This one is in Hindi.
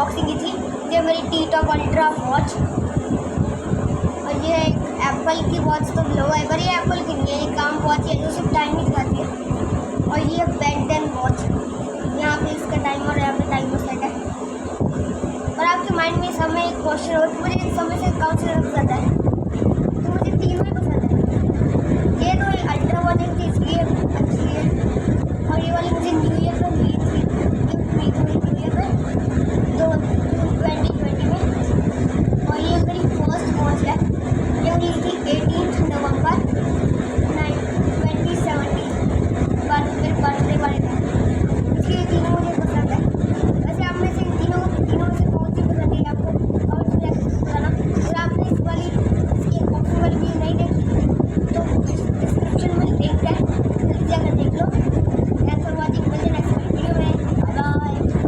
अनबॉक्सिंग की थी। ये मेरी टी-टॉक अल्ट्रा वॉच, और ये एक एप्पल की वॉच तो लो है, पर ये एप्पल की नहीं है, ये काम वॉच है जो सिर्फ टाइम ही दिखाती है। और ये बेन 10 वॉच, यहाँ पे इसका टाइमर, यहाँ पे टाइमर सेट है। और आपके माइंड में समय एक क्वेश्चन हो कि मुझे समय से कौन सा पसंद है, तो मुझे तीनों ही पसंद है। ये तो अल्ट्रा वॉच थी इसलिए अच्छी है, और ये वाली मुझे न्यू ईयर पर मिली थी, न्यू ईयर पर तो 2020 में। और ये मेरी फर्स्ट वॉच है, ये मिली थी 18 नवंबर 2017 पर मेरे बर्थडे वाले दिन। इसलिए तीनों मुझे पसंद है। वैसे आप में से तीनों में से कौन सी पसंद है आपको, और बताना। अगर आपने इसकी अनबॉक्सिंग वाली वीडियो नहीं देखी तो डिस्क्रिप्शन में लिंक है, जल्दी जाकर देख लो।